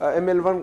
ML1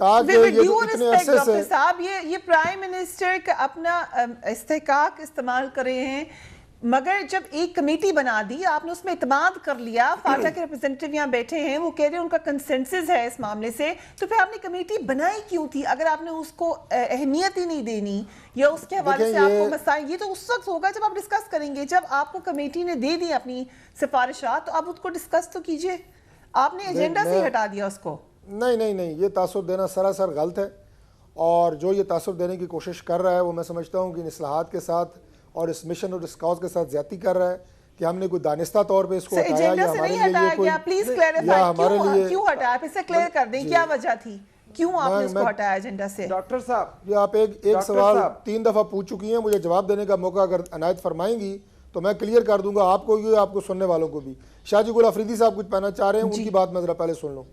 تاکہ یہ جو اتنے عرصے سے صاحب یہ پرائم منسٹر کا اپنا استحقاق استعمال کر رہے ہیں، مگر جب ایک کمیٹی بنا دی، آپ نے اس میں اعتماد کر لیا، فاٹا کے ریپرزینٹیو یہاں بیٹھے ہیں، وہ کہہ رہے ہیں ان کا کنسنسس ہے اس معاملے سے، تو پھر آپ نے کمیٹی بنائی کیوں تھی اگر آپ نے اس کو اہمیت ہی نہیں دینی یا اس کے حوالے سے آپ کو مسائل؟ یہ تو اس وقت ہوگا جب آپ ڈسکس کریں گے، جب آپ کو کمیٹی نے دے دی اپنی سفارشات تو آپ اس کو ڈسکس تو کیجئے، آپ نے ایجنڈا سے ہٹا دیا اس کو۔ نہیں، یہ تاثر دینا سراسر غلط ہے، اور جو یہ تاثر دینے کی کوشش کر رہا ہے وہ میں سمجھتا ہوں کہ ان اصلاحات کے ساتھ اور اس مشن اور اس کاز کے ساتھ زیادتی کر رہا ہے کہ ہم نے کوئی دانستہ طور پہ اس کو ہٹایا یا ہمارے لیے یہ کوئی پلیز کلیریفائی کیوں ہٹایا، پھر سے کلیئر کر دیں کیا وجہ تھی، کیوں آپ نے اس کو ہٹایا ایجنڈا سے؟ ڈاکٹر صاحب یہ آپ ایک سوال 3 دفعہ پوچھ چکی ہیں، مجھے جواب دینے کا موقع اگر عنایت فرمائیں گی تو میں کلیئر کر دوں گا آپ کو بھی، آپ کو سننے والوں کو بھی۔ شاہ جی گل افریدی صاحب کچھ کہنا چاہ رہے ہیں، ان کی بات میں ذرا پہلے سن لوں۔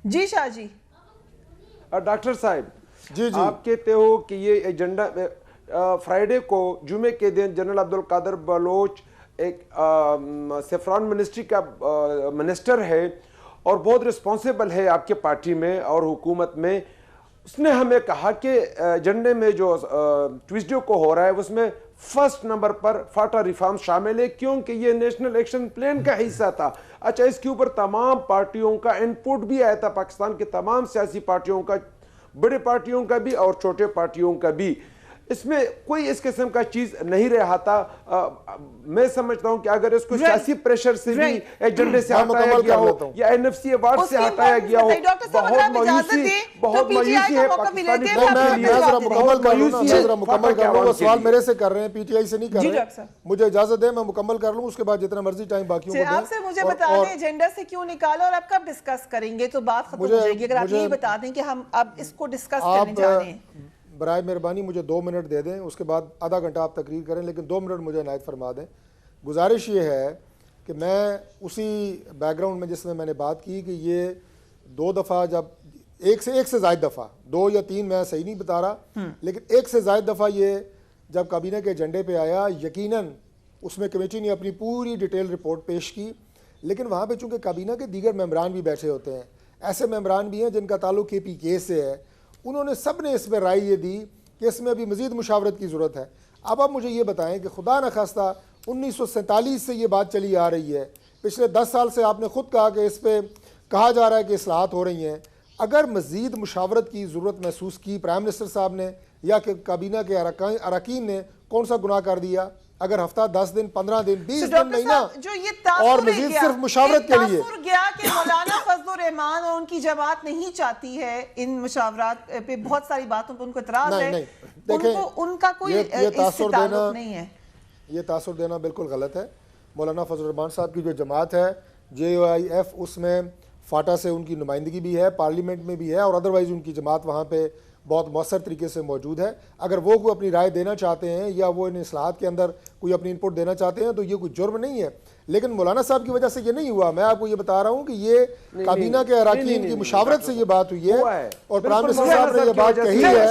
جی شاہ جی۔ ڈاکٹر صاحب جی آپ کہتے ہو کہ یہ ایجنڈا فرائیڈے کو جمعے کے دن جنرل عبدالقادر بلوچ ایک سیفران منسٹری کا منسٹر ہے اور بہت رسپانسیبل ہے آپ کے پارٹی میں اور حکومت میں، اس نے ہمیں کہا کہ ایجنڈے میں جو ٹیوزڈے کو ہو رہا ہے اس میں فرسٹ نمبر پر فاٹا ریفارم شامل ہے کیونکہ یہ نیشنل ایکشن پلان کا حصہ تھا۔ اچھا، اس کے اوپر تمام پارٹیوں کا انپوٹ بھی آیا تھا، پاکستان کے تمام سیاسی پارٹیوں کا، بڑے پارٹیوں کا بھی اور چھوٹے پارٹیوں کا بھی، اس میں کوئی اس قسم کا چیز نہیں رہا تھا۔ میں سمجھتا ہوں کہ اگر اس کو سیاسی پریشر سے بھی ایجنڈے سے ہٹایا گیا ہو یا این ایف سی ایوارڈ سے ہٹایا گیا ہو، بہت مایوسی ہے پاکستانی مکمل کر لوں، وہ سوال میرے سے کر رہے ہیں، پی ٹی آئی سے نہیں کر رہے ہیں، مجھے اجازت دیں میں مکمل کر لوں، اس کے بعد جتنا مرضی ٹائم باقیوں کو دیں۔ آپ سے مجھے بتا دیں ایجنڈا سے کیوں نکالا اور آپ کب ڈسکس کریں گے تو بات ختم ہو جائے گی، اگر آپ یہی بتا دیں کہ ہم اب اس کو ڈسکس کرنے جا رہے ہیں۔ برائے مہربانی مجھے 2 منٹ دے دیں، اس کے بعد آدھا گھنٹہ آپ تقریر کریں، لیکن 2 منٹ مجھے عنایت فرما دیں۔ گزارش یہ ہے کہ میں اسی بیک گراؤنڈ میں جس میں نے بات کی کہ یہ 2 دفعہ جب ایک سے زائد دفعہ 2 یا 3 میں صحیح نہیں بتا رہا، لیکن 1 سے زائد دفعہ یہ جب کابینہ کے ایجنڈے پہ آیا، یقیناً اس میں کمیٹی نے اپنی پوری ڈیٹیل رپورٹ پیش کی، لیکن وہاں پہ چونکہ کابینہ کے دیگر ممبران بھی بیٹھے ہوتے ہیں، ایسے ممبران بھی ہیں جن کا تعلق کے پی کے سے ہے، انہوں نے سب نے اس میں رائے یہ دی کہ اس میں ابھی مزید مشاورت کی ضرورت ہے۔ اب آپ مجھے یہ بتائیں کہ خدا نخواستہ 1947 سے یہ بات چلی آ رہی ہے، پچھلے 10 سال سے آپ نے خود کہا کہ اس پہ کہا جا رہا ہے کہ اصلاحات ہو رہی ہیں، اگر مزید مشاورت کی ضرورت محسوس کی پرائم منسٹر صاحب نے یا کہ کابینہ کے اراکین نے، کون سا گناہ کر دیا؟ اگر ہفتہ 10 دن 15 دن 20 دن نہیں نا، اور مزید صرف مشاورت کے لیے گیا کہ مولانا فضل الرحمان اور ان کی جماعت نہیں چاہتی ہے ان مشاورات پہ، بہت ساری باتوں پہ ان کو اعتراض ہے، ان کا کوئی تعلق نہیں ہے۔ یہ تاثر دینا بالکل غلط ہے۔ مولانا فضل الرحمان صاحب کی جو جماعت ہے JOIF، اس میں فاٹا سے ان کی نمائندگی بھی ہے، پارلیمنٹ میں بھی ہے، اور ادروائز ان کی جماعت وہاں پہ بہت مؤثر طریقے سے موجود ہے۔ اگر وہ کوئی اپنی رائے دینا چاہتے ہیں یا وہ ان اصلاحات کے اندر کوئی اپنی انپٹ دینا چاہتے ہیں تو یہ کوئی جرم نہیں ہے، لیکن مولانا صاحب کی وجہ سے یہ نہیں ہوا۔ میں آپ کو یہ بتا رہا ہوں کہ یہ کابینہ کے اراکین کی مشاورت سے یہ بات ہوئی ہے، اور پرائم منسٹر صاحب نے یہ بات کہی ہے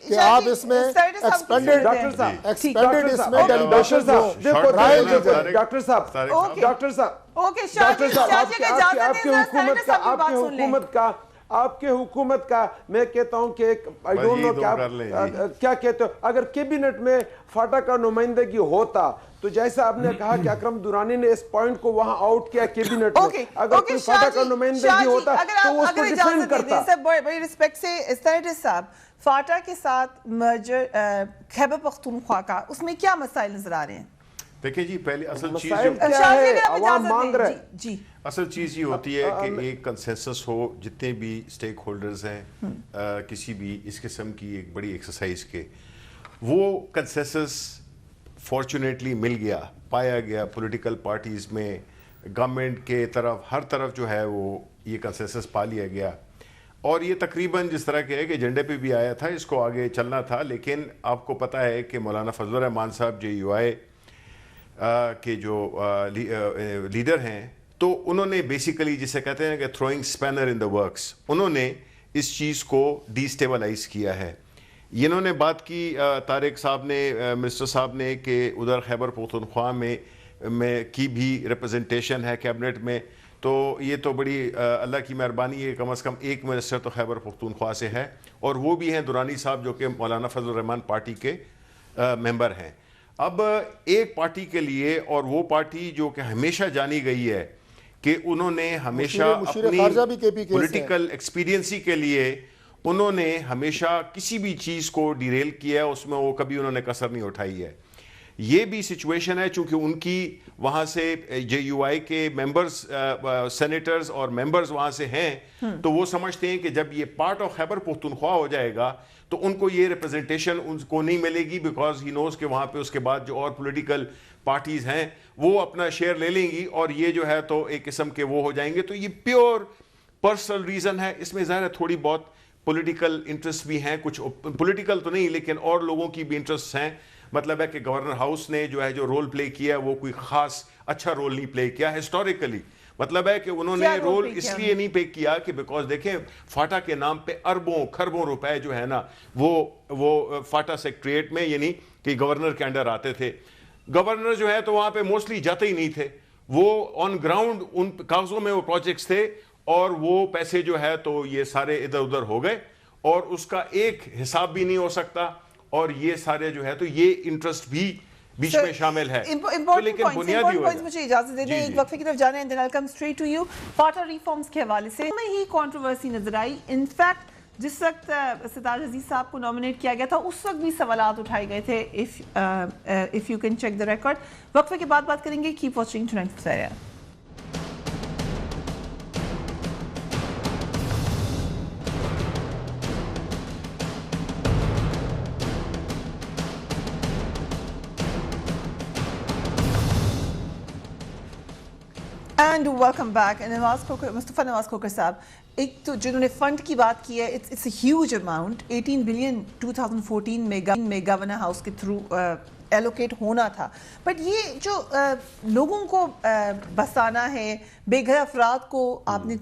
کہ آپ اس میں ایکسپینڈڈ اس میں ڈیلیگیشن ڈاکٹر صاحب آپ کے حکومت کا میں کہتا ہوں کہ ایک آئی ڈونٹ نو کیا کہتے ہو، اگر کیبنٹ میں فاٹا کا نمائندگی ہوتا تو جیسا آپ نے کہا کہ اکرم درانی نے اس پوائنٹ کو وہاں آؤٹ کیا کیبنٹ میں، اگر کوئی فاٹا کا نمائندگی ہوتا تو وہ اس کو ڈیفینڈ کرتا۔ بڑی رسپیکٹ سے سینیٹر صاحب، فاٹا کے ساتھ مرجر خیبر پختونخوا کا، اس میں کیا مسائل نظر آ رہے ہیں؟ دیکھیں جی، پہلے اصل چیز عوام مانگ رہے جی، اصل چیز یہ ہوتی ہے کہ ایک کنسنسس ہو، جتنے بھی سٹیک ہولڈرز ہیں کسی بھی اس قسم کی ایک بڑی ایکسرسائز کے، وہ کنسنسس فارچونیٹلی مل گیا، پایا گیا پولیٹیکل پارٹیز میں، گورنمنٹ کے طرف، ہر طرف جو ہے وہ یہ کنسنسس پا لیا گیا، اور یہ تقریباً جس طرح کہ ہے کہ ایجنڈے پہ بھی آیا تھا، اس کو آگے چلنا تھا۔ لیکن آپ کو پتہ ہے کہ مولانا فضل الرحمان صاحب JUI کے جو لیڈر ہیں، تو انہوں نے بیسیکلی جسے کہتے ہیں کہ تھروئنگ اسپینر ان دا ورکس، انہوں نے اس چیز کو ڈی اسٹیبلائز کیا ہے۔ انہوں نے بات کی طارق صاحب نے، منسٹر صاحب نے، کہ ادھر خیبر پختونخوا میں کی بھی ریپرزنٹیشن ہے کیبنٹ میں، تو یہ تو بڑی اللہ کی مہربانی ہے، کم از کم ایک منسٹر تو خیبر پختونخوا سے ہے، اور وہ بھی ہیں درانی صاحب جو کہ مولانا فضل الرحمان پارٹی کے ممبر ہیں۔ اب ایک پارٹی کے لیے، اور وہ پارٹی جو کہ ہمیشہ جانی گئی ہے کہ انہوں نے ہمیشہ اپنی پولیٹیکل ایکسپیرینسی کے لیے انہوں نے ہمیشہ کسی بھی چیز کو ڈیریل کیا ہے، اس میں وہ کبھی انہوں نے کسر نہیں اٹھائی ہے۔ یہ بھی سچویشن ہے چونکہ ان کی وہاں سے جے یو آئی کے ممبرز، سینیٹرز اور ممبرز وہاں سے ہیں، تو وہ سمجھتے ہیں کہ جب یہ پارٹ آف خیبر پختونخوا ہو جائے گا تو ان کو یہ ریپرزنٹیشن ان کو نہیں ملے گی، بیکاز ہی نوز کہ وہاں پہ اس کے بعد جو اور پولیٹیکل پارٹیز ہیں وہ اپنا شیئر لے لیں گی، اور یہ جو ہے تو ایک قسم کے وہ ہو جائیں گے۔ تو یہ پیور پرسنل ریزن ہے، اس میں ظاہر ہے تھوڑی بہت پولیٹیکل انٹرسٹ بھی ہیں، کچھ پولیٹیکل تو نہیں لیکن اور لوگوں کی بھی انٹرسٹ ہیں۔ مطلب ہے کہ گورنر ہاؤس نے جو ہے جو رول پلے کیا وہ کوئی خاص اچھا رول نہیں پلے کیا ہسٹوریکلی۔ مطلب ہے کہ انہوں نے رول اس لیے نہیں پلے کیا کہ بیکاز دیکھیں فاٹا کے نام پہ اربوں خربوں روپے جو ہے نا وہ فاٹا سیکٹریٹ میں یعنی کہ گورنر کے انڈر آتے تھے۔ گورنر جو ہے تو وہاں پہ موسٹلی جاتے ہی نہیں تھے، وہ آن گراؤنڈ ان کاغذوں میں وہ پروجیکٹس تھے، اور وہ پیسے جو ہے تو یہ سارے ادھر ادھر ہو گئے، اور اس کا ایک حساب بھی نہیں ہو سکتا، اور یہ سارے جو ہے تو یہ انٹرسٹ بھی بیچ میں شامل ہے۔ لیکن بنیادی مجھے اجازت دے دیں ایک وقفے کی طرف جانا ہے، then I'll come straight to you۔ FATA reforms کے حوالے سے میں ہی کنٹروورسی نظر آئی، انفیکٹ جس وقت ستار عزیز صاحب کو نامنیٹ کیا گیا تھا اس وقت بھی سوالات اٹھائے گئے تھے۔ if you can check the record۔ وقفے کے بعد بات کریں گے، keep watching Tonight with Saira۔ And welcome back. Mustafa Nawaz Khokhar صاحب، ایک تو جنہوں نے فنڈ کی بات کی ہے، it's a huge amount, 18 billion 2014 میں گورنر ہاؤس کے تھرو ایلوکیٹ ہونا تھا، بٹ یہ جو لوگوں کو بسانا ہے، بے گھر افراد کو آپ نے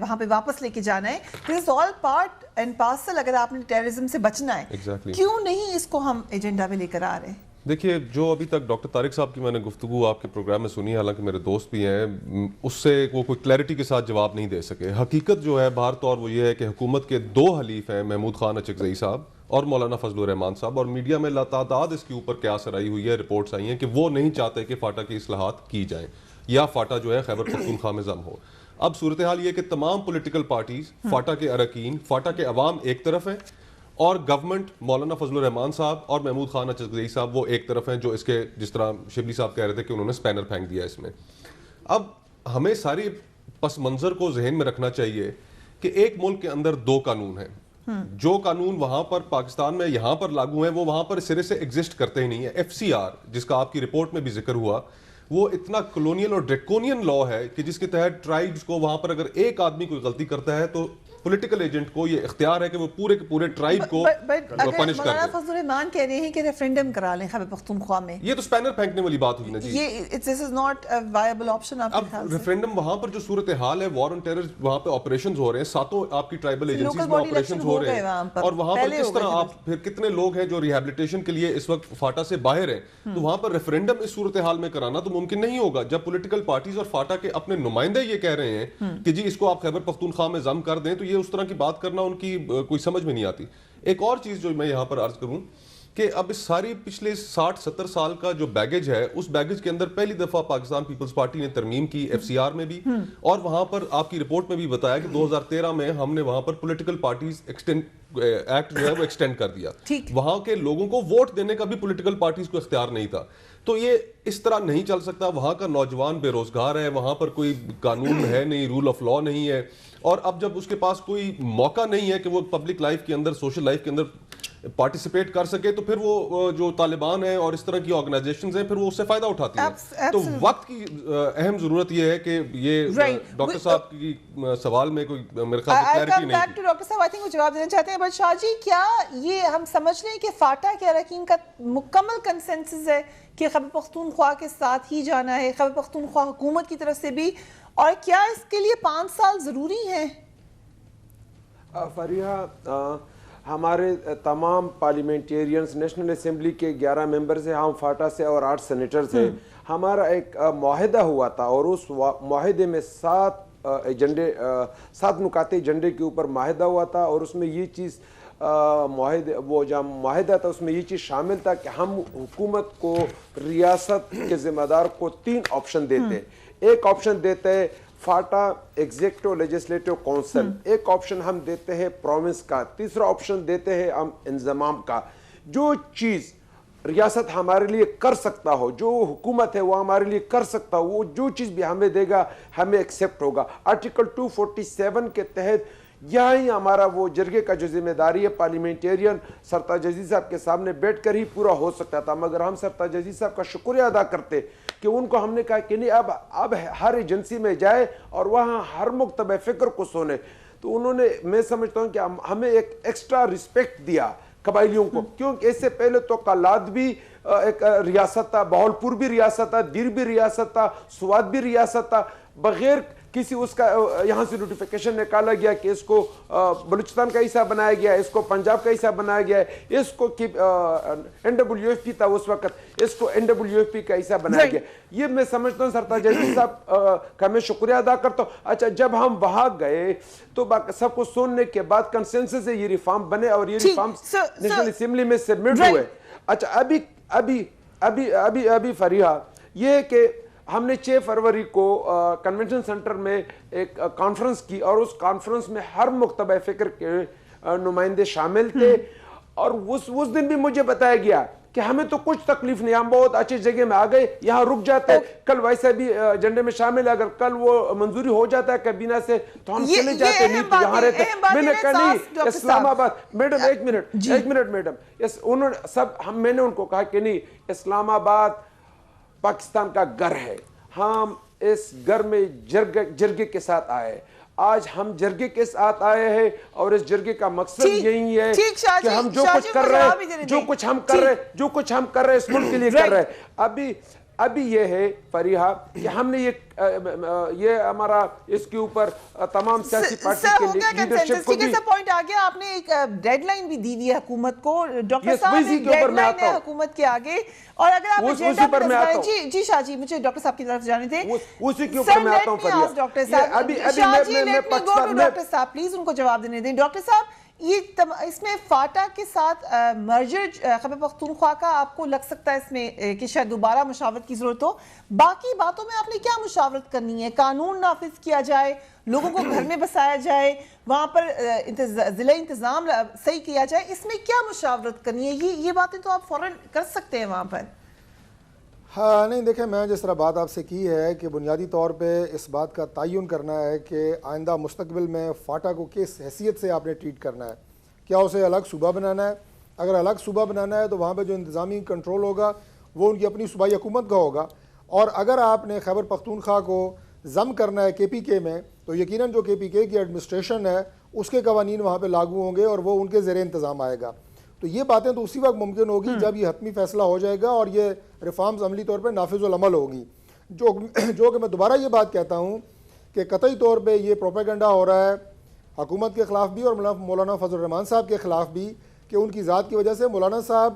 وہاں پہ واپس لے کے جانا ہے، دس از آل پارٹ اینڈ پارسل اگر آپ نے ٹیررزم سے بچنا ہے، کیوں نہیں اس کو ہم ایجنڈا میں لے کر آ رہے ہیں؟ دیکھیے، جو ابھی تک ڈاکٹر طارق صاحب کی میں نے گفتگو آپ کے پروگرام میں سنی، حالانکہ میرے دوست بھی ہیں، اس سے وہ کوئی کلیئرٹی کے ساتھ جواب نہیں دے سکے۔ حقیقت جو ہے باہر طور وہ یہ ہے کہ حکومت کے دو حلیف ہیں، محمود خان اچکزئی صاحب اور مولانا فضل الرحمان صاحب، اور میڈیا میں لاتعداد اس کے اوپر قیاس آئی ہوئی ہے، رپورٹس آئی ہیں کہ وہ نہیں چاہتے کہ فاٹا کی اصلاحات کی جائیں یا فاٹا جو ہے خیبر پختونخوا میں ضم ہو۔ اب صورتحال یہ کہ تمام پولیٹیکل پارٹیز، فاٹا کے اراکین، فاٹا کے عوام ایک طرف ہیں، اور گورنمنٹ مولانا فضل الرحمان صاحب اور محمود خان اچکزئی صاحب وہ ایک طرف ہیں، جو اس کے جس طرح شبلی صاحب کہہ رہے تھے کہ انہوں نے اسپینر پھینک دیا اس میں۔ اب ہمیں ساری پس منظر کو ذہن میں رکھنا چاہیے کہ ایک ملک کے اندر دو قانون ہیں، جو قانون وہاں پر پاکستان میں یہاں پر لاگو ہیں وہ وہاں پر سرے سے ایگزسٹ کرتے ہی نہیں ہے۔ ایف سی آر جس کا آپ کی رپورٹ میں بھی ذکر ہوا، وہ اتنا کلونیل اور ڈریکونین لا ہے کہ جس کے تحت ٹرائبز کو وہاں پر اگر ایک آدمی کوئی غلطی کرتا ہے تو پولیٹیکل ایجنٹ کو یہ اختیار ہے کہ وہ پورے کے پورے ٹرائب کو پنش کر دے۔ فضل الرحمان کہہ رہے ہیں کہ ریفرینڈم کرا لیں خیبر پختونخوا میں، یہ تو اسپینر پھینکنے والی بات ہوئی نا جی، یہ this is not a viable option. اب ریفرینڈم وہاں پر جو صورتحال ہے، وار آن ٹیرر وہاں پہ آپریشنز ہو رہے ہیں، ساتوں آپ کی ٹرائبل ایجنسیز میں آپریشنز ہو رہے ہیں، اور وہاں پر کس طرح آپ پھر کتنے لوگ ہیں جو ریہیبلیٹیشن کے لیے اس وقت فاٹا سے باہر ہیں، تو وہاں پر ریفرینڈم اس صورتحال میں کرانا تو ممکن نہیں ہوگا جب پولیٹیکل پارٹیز اور فاٹا کے اپنے نمائندے یہ کہہ رہے ہیں کہ جی اس کو آپ خیبر پختونخوا میں ضم کر دیں، تو یہ اس طرح کی بات کرنا ان کی کوئی سمجھ میں نہیں آتی۔ ایک اور چیز جو میں یہاں پر عرض کروں کہ اب اس ساری پچھلے 60-70 سال کا جو بیگیج ہے، اس بیگیج کے اندر پہلی دفعہ پاکستان پیپلز پارٹی نے ترمیم کی ایف سی آر میں بھی، اور وہاں پر آپ کی رپورٹ میں بھی بتایا کہ 2013 میں ہم نے وہاں پر پولیٹیکل پارٹیز ایکٹ جو ہے وہ ایکسٹینڈ کر دیا، وہاں کے لوگوں کو ووٹ دینے کا بھی پولیٹیکل پارٹیز کو اختیار نہیں تھا۔ تو یہ اس طرح نہیں چل سکتا، وہاں کا نوجوان بے روزگار ہے، وہاں پر کوئی قانون ہے نہیں، رول آف لا نہیں ہے، اور اب جب اس کے پاس کوئی موقع نہیں ہے کہ وہ پبلک لائف کے اندر، سوشل لائف کے اندر پارٹیسپیٹ کر سکے، تو پھر وہ جو طالبان ہیں اور اس طرح کی آرگنائزیشنز ہیں پھر وہ اس سے فائدہ اٹھاتی ہیں۔ تو وقت کی اہم ضرورت یہ ہے کہ یہ ڈاکٹر صاحب کی سوال میں کوئی میرے خیال سے کلیئرٹی نہیں ہے۔ ڈاکٹر صاحب آئی تھنک وہ جواب دینا چاہتے ہیں، بٹ شاہ جی کیا یہ ہم سمجھ لیں کہ فاٹا کے اراکین کا مکمل کنسنسس ہے کہ خیبر پختونخوا کے ساتھ ہی جانا ہے، خیبر پختونخوا حکومت کی طرف سے بھی، اور کیا اس کے لیے 5 سال ضروری ہیں؟ فریحہ، ہمارے تمام پارلیمنٹیرینز نیشنل اسمبلی کے 11 ممبرز ہیں، ہم فاٹا سے اور 8 سینیٹرز ہیں، ہمارا ایک معاہدہ ہوا تھا، اور اس معاہدے میں 7 ایجنڈے 7 نکاتی ایجنڈے کے اوپر معاہدہ ہوا تھا اور اس میں یہ چیز وہ جو معاہدہ تھا اس میں یہ چیز شامل تھا کہ ہم حکومت کو ریاست کے ذمہ دار کو 3 آپشن دیتے ہیں. ایک آپشن دیتے ہیں فاٹا ایگزیکٹو لیجسلیٹو کونسل, ایک آپشن ہم دیتے ہیں پروونس کا, تیسرا آپشن دیتے ہیں ہم انضمام کا. جو چیز ریاست ہمارے لیے کر سکتا ہو, جو حکومت ہے وہ ہمارے لیے کر سکتا ہو, وہ جو چیز بھی ہمیں دے گا ہمیں ایکسیپٹ ہوگا. آرٹیکل 247 کے تحت یہی ہمارا وہ جرگے کا جو ذمہ داری ہے پارلیمنٹیرین سرتاج عزیز صاحب کے سامنے بیٹھ کر ہی پورا ہو سکتا تھا, مگر ہم سرتاج عزیز صاحب کا شکریہ ادا کرتے کہ ان کو ہم نے کہا کہ نہیں اب ہر ایجنسی میں جائے اور وہاں ہر مکتبہ فکر کو سنے. تو انہوں نے, میں سمجھتا ہوں کہ ہمیں ایک ایکسٹرا رسپیکٹ دیا قبائلیوں کو, کیونکہ اس سے پہلے تو کلاد بھی ایک ریاست تھا, بہاولپور بھی ریاست تھا, دیر بھی ریاست تھا, سوات بھی ریاست تھا, بغیر کسی اس کا یہاں سے نوٹیفیکیشن نکالا گیا کہ اس کو بلوچستان کا حصہ بنایا گیا ہے, اس کو پنجاب کا حصہ بنایا گیا ہے, اس کو NWFP تھا اس وقت, اس کو NWFP کا حصہ بنایا گیا. یہ میں سمجھتا ہوں سرتاج عزیز صاحب کا میں شکریہ ادا کرتا ہوں. اچھا, جب ہم وہاں گئے تو سب کو سننے کے بعد کنسنسس سے یہ ریفارم بنے اور یہ ریفارم نیشنل اسمبلی میں سبمٹ ہوئے. اچھا, ابھی فریحہ یہ ہے کہ ہم نے 6 فروری کو کنونشن سینٹر میں ایک کانفرنس کی اور اس کانفرنس میں ہر مکتبہ فکر کے نمائندے شامل تھے, اور اس دن بھی مجھے بتایا گیا کہ ہمیں تو کچھ تکلیف نہیں, ہم بہت اچھی جگہ میں آ گئے, یہاں رک جاتے ہیں, کل ویسے بھی ایجنڈے میں شامل ہے, اگر کل وہ منظوری ہو جاتا ہے کابینہ سے تو ہم چلے جاتے ہیں, نہیں تو یہاں رہتے ہیں. میں نے کہا نہیں, اسلام آباد, میڈم ایک منٹ میڈم, میں نے ان کو کہا کہ نہیں, اسلام آباد پاکستان کا گھر ہے, ہم اس گھر میں جرگے کے ساتھ آئے. آج ہم جرگے کے ساتھ آئے ہیں اور اس جرگے کا مقصد یہی ہے کہ ہم جو کچھ کر رہے ہیں, جو کچھ ہم کر رہے ہیں اس ملک کے لیے کر رہے ہیں. ابھی یہ ہے فریحہ کہ ہم نے یہ ہمارا اس کے اوپر تمام سیاسی پارٹی کے لیڈرشپ کو بھی پوائنٹ آ گیا. آپ نے ایک ڈیڈ لائن بھی دی ہوئی ہے حکومت کو, ڈاکٹر صاحب ایک ڈیڈ لائن ہے حکومت کے آگے, اور اگر آپ ایجنڈا پر نظر ڈالیں. جی شاہ جی, مجھے ڈاکٹر صاحب کی طرف جانے تھے, اسی کے اوپر میں آتا ہوں فریحہ. ڈاکٹر صاحب ڈاکٹر صاحب پلیز ان کو جواب دینے دیں. ڈاکٹر صاحب, یہ اس میں فاٹا کے ساتھ مرجر خیبر پختونخوا کا آپ کو لگ سکتا ہے اس میں کہ شاید دوبارہ مشاورت کی ضرورت ہو. باقی باتوں میں آپ نے کیا مشاورت کرنی ہے؟ قانون نافذ کیا جائے, لوگوں کو گھر میں بسایا جائے, وہاں پر ضلع انتظام صحیح کیا جائے, اس میں کیا مشاورت کرنی ہے؟ یہ باتیں تو آپ فوراً کر سکتے ہیں وہاں پر. ہاں نہیں, دیکھیں میں جس طرح بات آپ سے کی ہے کہ بنیادی طور پہ اس بات کا تعین کرنا ہے کہ آئندہ مستقبل میں فاٹا کو کس حیثیت سے آپ نے ٹریٹ کرنا ہے. کیا اسے الگ صوبہ بنانا ہے؟ اگر الگ صوبہ بنانا ہے تو وہاں پہ جو انتظامی کنٹرول ہوگا وہ ان کی اپنی صوبائی حکومت کا ہوگا, اور اگر آپ نے خیبر پختونخوا کو ضم کرنا ہے KPK میں تو یقیناً جو KPK کی ایڈمنسٹریشن ہے اس کے قوانین وہاں پہ لاگو ہوں گے اور وہ ان کے زیر انتظام آئے گا. تو یہ باتیں تو اسی وقت ممکن ہوگی جب یہ حتمی فیصلہ ہو جائے گا اور یہ ریفارمز عملی طور پہ نافذ العمل ہوگی. جو کہ میں دوبارہ یہ بات کہتا ہوں کہ قطعی طور پہ یہ پروپیگنڈا ہو رہا ہے حکومت کے خلاف بھی اور مولانا فضل الرحمان صاحب کے خلاف بھی کہ ان کی ذات کی وجہ سے مولانا صاحب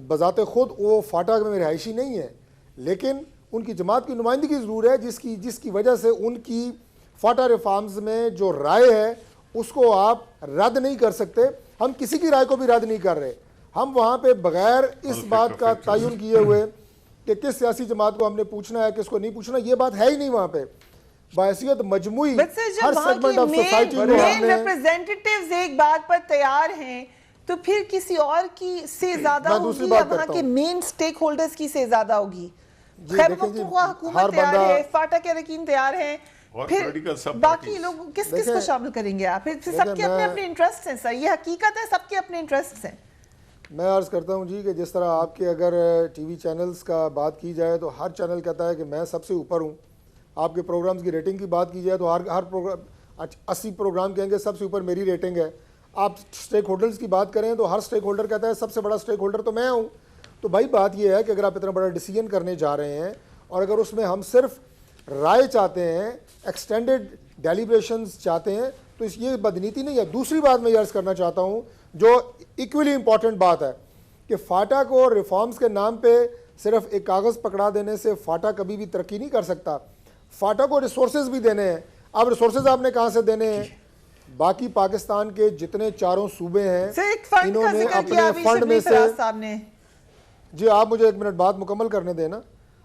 بذات خود وہ فاٹا میں رہائشی نہیں ہے, لیکن ان کی جماعت کی نمائندگی ضرور ہے جس کی وجہ سے ان کی فاٹا ریفارمز میں جو رائے ہے اس کو آپ رد نہیں کر سکتے. ہم کسی کی رائے کو بھی رد نہیں کر رہے, ہم وہاں پہ بغیر اس بات کا تعین کیے ہوئے کہ کس سیاسی جماعت کو ہم نے پوچھنا ہے کس کو نہیں پوچھنا, یہ بات ہے ہی نہیں وہاں پہ. بحیثیت مجموعی ہر سیگمنٹ آف سوسائٹی میں مین ریپریزنٹیٹیوز ایک بات پر تیار ہیں تو پھر کسی اور کی سے زیادہ ہوگی یا وہاں کے مین سٹیک ہولڈرز کی سے زیادہ ہوگی. خیبر پختونخوا حکومت تیار ہے, فاٹا کے اراکین تیار ہیں, پھر باقی لوگ کس کو شامل کریں گے آپ؟ پھر سب کے اپنے اپنے انٹرسٹ ہیں سر, یہ حقیقت ہے, سب کے اپنے انٹرسٹ ہیں. میں عرض کرتا ہوں جی کہ جس طرح آپ کے اگر ٹی وی چینلز کا بات کی جائے تو ہر چینل کہتا ہے کہ میں سب سے اوپر ہوں. آپ کے پروگرامز کی ریٹنگ کی بات کی جائے تو ہر پروگرام 80 پروگرام کہیں گے سب سے اوپر میری ریٹنگ ہے. آپ سٹیک ہولڈرز کی بات کریں تو ہر سٹیک ہولڈر کہتا ہے سب سے بڑا سٹیک ہولڈر تو میں ہوں. تو بھائی بات یہ ہے کہ اگر آپ اتنا بڑا ڈیسیژن کرنے جا رہے ہیں اور اگر اس میں ہم صرف رائے چاہتے ہیں, ایکسٹینڈڈ ڈیلیبریشنز چاہتے ہیں, تو یہ بدنیتی نہیں ہے. دوسری بات میں یہ عرض کرنا چاہتا ہوں جو ایکولی امپورٹنٹ بات ہے کہ فاٹا کو ریفارمز کے نام پہ صرف ایک کاغذ پکڑا دینے سے فاٹا کبھی بھی ترقی نہیں کر سکتا. فاٹا کو ریسورسز بھی دینے ہیں. اب ریسورسز آپ نے کہاں سے دینے ہیں؟ باقی پاکستان کے جتنے چاروں صوبے ہیں انہوں نے اپنے فنڈ میں سے، جی آپ مجھے 1 منٹ بات مکمل کرنے دیں نا.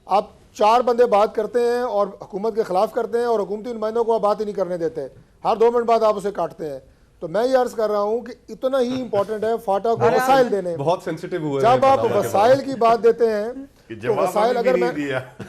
آپ 4 بندے بات کرتے ہیں اور حکومت کے خلاف کرتے ہیں اور حکومتی نمائندوں کو آپ بات ہی نہیں کرنے دیتے, ہر 2 منٹ بعد آپ اسے کاٹتے ہیں. تو میں یہ عرض کر رہا ہوں کہ اتنا ہی امپورٹنٹ ہے فاٹا کو وسائل دینے. بہت سینسیٹیو ہوئے جب آپ وسائل کی بات دیتے ہیں تو وسائل,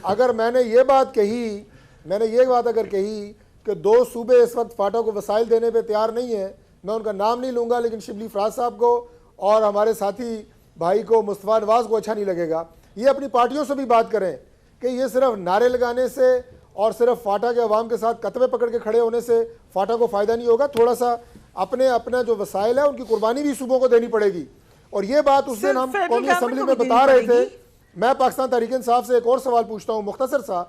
اگر میں نے یہ بات کہی, میں نے یہ بات اگر کہی کہ 2 صوبے اس وقت فاٹا کو وسائل دینے پہ تیار نہیں ہیں, میں ان کا نام نہیں لوں گا, لیکن شبلی فراز صاحب کو اور ہمارے ساتھی بھائی کو مصطفیٰ نواز کو اچھا نہیں لگے گا. یہ اپنی پارٹیوں سے بھی بات کریں کہ یہ صرف نعرے لگانے سے اور صرف فاٹا کے عوام کے ساتھ کتبے پکڑ کے کھڑے ہونے سے فاٹا کو فائدہ نہیں ہوگا. تھوڑا سا اپنا جو وسائل ہے ان کی قربانی بھی صوبوں کو دینی پڑے گی. اور یہ بات اس دن ہم قومی اسمبلی میں بتا رہے تھے. میں پاکستان تحریک انصاف سے ایک اور سوال پوچھتا ہوں مختصر سا,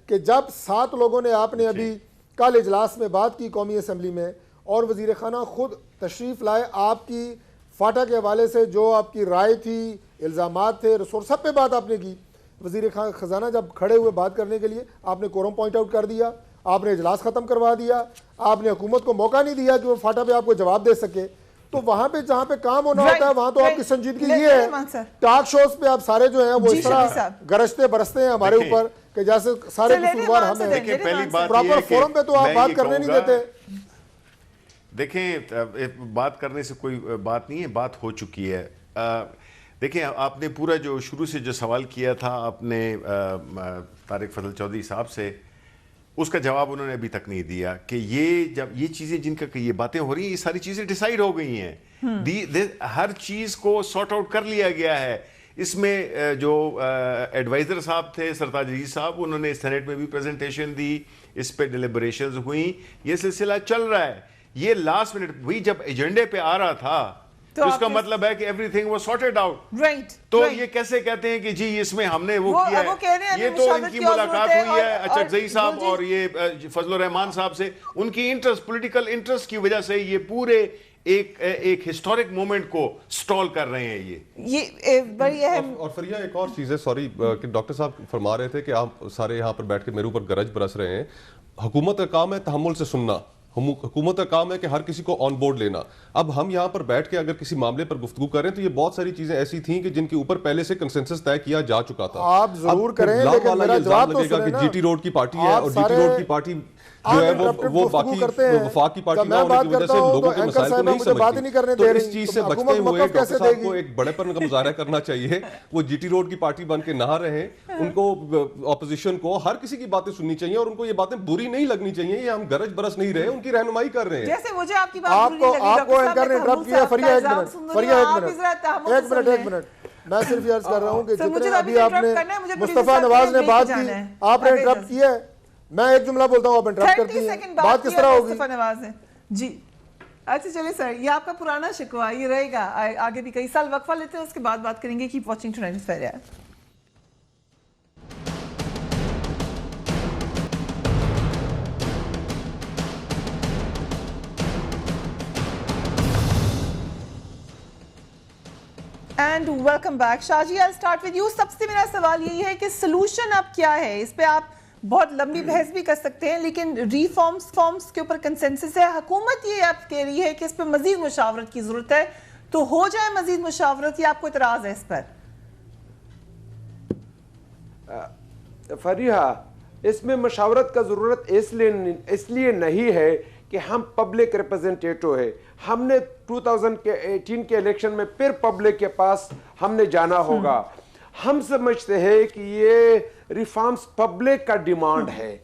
کہ جب 7 لوگوں نے آپ نے ابھی کل اجلاس میں بات کی قومی اسمبلی میں, اور وزیر خانہ خود تشریف لائے, آپ کی فاٹا کے حوالے سے جو آپ کی رائے تھی, الزامات تھے, ریسورس سب پہ بات آپ نے کی. وزیر خزانہ جب کھڑے ہوئے بات کرنے کے لیے, آپ نے کورم پوائنٹ آؤٹ کر دیا, آپ نے اجلاس ختم کروا دیا, آپ نے حکومت کو موقع نہیں دیا کہ وہ فاٹا پہ آپ کو جواب دے سکے. تو وہاں پہ جہاں پہ کام ہونا ہوتا ہے وہاں تو آپ کی سنجیدگی یہ ہے. ٹاک شوز پہ آپ سارے جو ہیں وہ اس طرح گرجتے برستے ہیں ہمارے اوپر کہ جیسے سارے قصوروار ہم ہیں. پراپر فورم پہ تو آپ بات کرنے نہیں دیتے. دیکھیں بات کرنے سے کوئی بات نہیں ہے, بات ہو چکی ہے. دیکھیں آپ نے پورا جو شروع سے جو سوال کیا تھا آپ نے طارق فضل چودھری صاحب سے, اس کا جواب انہوں نے ابھی تک نہیں دیا کہ یہ جب یہ چیزیں جن کا یہ باتیں ہو رہی ہیں یہ ساری چیزیں ڈیسائیڈ ہو گئی ہیں, ہر چیز کو سارٹ آؤٹ کر لیا گیا ہے. اس میں جو ایڈوائزر صاحب تھے سرتاج عزیز صاحب, انہوں نے سینیٹ میں بھی پریزنٹیشن دی, اس پہ ڈیلیبریشنز ہوئیں, یہ سلسلہ چل رہا ہے. یہ لاسٹ منٹ وہی جب ایجنڈے پہ آ رہا تھا تو اس کا مطلب ہے کہ every thing was sorted out. تو یہ کیسے کہتے ہیں کہ جی اس میں ہم نے وہ کیا ہے, یہ تو ان کی ملاقات ہوئی ہے اچکزئی صاحب اور یہ فضل الرحمان صاحب سے, ان کی انٹرسٹ پولیٹیکل انٹرسٹ کی وجہ سے یہ پورے ایک ہسٹورک مومنٹ کو سٹال کر رہے ہیں. یہ بڑی اہم. اور فریہ ایک اور چیز ہے, سوری کہ ڈاکٹر صاحب فرما رہے تھے کہ آپ سارے یہاں پر بیٹھ کے میرے اوپر گرج برس رہے ہیں. حکومت کا کام ہے تحمل سے سننا, حکومت کا کام ہے کہ ہر کسی کو آن بورڈ لینا. اب ہم یہاں پر بیٹھ کے اگر کسی معاملے پر گفتگو کریں تو یہ بہت ساری چیزیں ایسی تھیں کہ جن کے اوپر پہلے سے کنسنسس طے کیا جا چکا تھا. آپ ضرور کریں, لیکن میرا جواب تو سنیں نا. کہ جی ٹی روڈ کی پارٹی ہے اور جی ٹی روڈ کی پارٹی جو ہے وہ باقی وفاق کی پارٹی نہ ہونے کی وجہ سے لوگوں کے مسائل کو نہیں سمجھتی. تو اس چیز سے بچتے ہوئے ڈاکٹر صاحب کو ایک بڑے پن کا مظاہرہ کرنا چاہیے. وہ جی ٹی روڈ کی پارٹی بن کے نہ رہیں, ان کو اپوزیشن کو ہر کسی کی باتیں سننی چاہیے اور ان کو یہ باتیں بری نہیں لگنی چاہیے. یہ ہم گرج برس نہیں رہے, ان کی رہنمائی کر رہے ہیں. جیسے مجھے آپ کی بات بری لگی, آپ کو اینکر نے انٹرپٹ کیا. فریہ ایک منٹ میں صرف یہ عرض کر رہا ہوں کہ جتنے ابھی آپ نے مصطفیٰ نواز نے بات کی, آپ نے انٹرپٹ کیا ہے. میں ایک جملہ بولتا ہوں, آپ انٹرپٹ کرتی ہیں, بات کس طرح ہوگی؟ مصطفیٰ نواز نے جی اچھا چلے سر, یہ آپ کا پرانا شکوہ یہ رہے گا. آگے بھی کئی سال وقفہ لیتے ہیں, اس کے بعد بات کریں گے. Keep watching tonight is fair. And welcome back. Shah ji I start with you. سب سے میرا سوال یہی ہے کہ سلوشن اب کیا ہے؟ اس پہ آپ بہت لمبی بحث بھی کر سکتے ہیں, لیکن ریفارمز کے اوپر کنسنسس ہے. حکومت یہ اب کہہ رہی ہے کہ اس پہ مزید مشاورت کی ضرورت ہے, تو ہو جائے مزید مشاورت, یا آپ کو اعتراض ہے اس پر؟ فریحہ, اس میں مشاورت کا ضرورت اس لیے نہیں ہے کہ ہم پبلک ریپرزنٹیٹو ہے. ہم نے 2018 کے الیکشن میں پھر پبلک کے پاس ہم نے جانا ہوگا. ہم سمجھتے ہیں کہ یہ ریفارمز پبلک کا ڈیمانڈ ہے.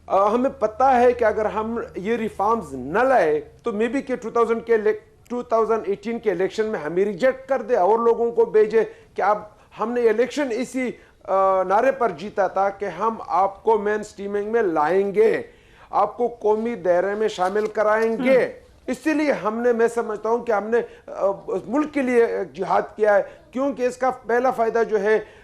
ہمیں پتہ ہے کہ اگر ہم یہ ریفارمز نہ لائے تو مے بی کہ 2018 کے الیکشن میں ہمیں ریجیکٹ کر دے اور لوگوں کو بھیجے کہ اب ہم نے الیکشن اسی نعرے پر جیتا تھا کہ ہم آپ کو مین سٹریمنگ میں لائیں گے, آپ کو قومی دائرے میں شامل کرائیں گے. اسی لیے میں سمجھتا ہوں کہ ہم نے ملک کے لیے جہاد کیا ہے, کیونکہ اس کا پہلا فائدہ جو ہے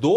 2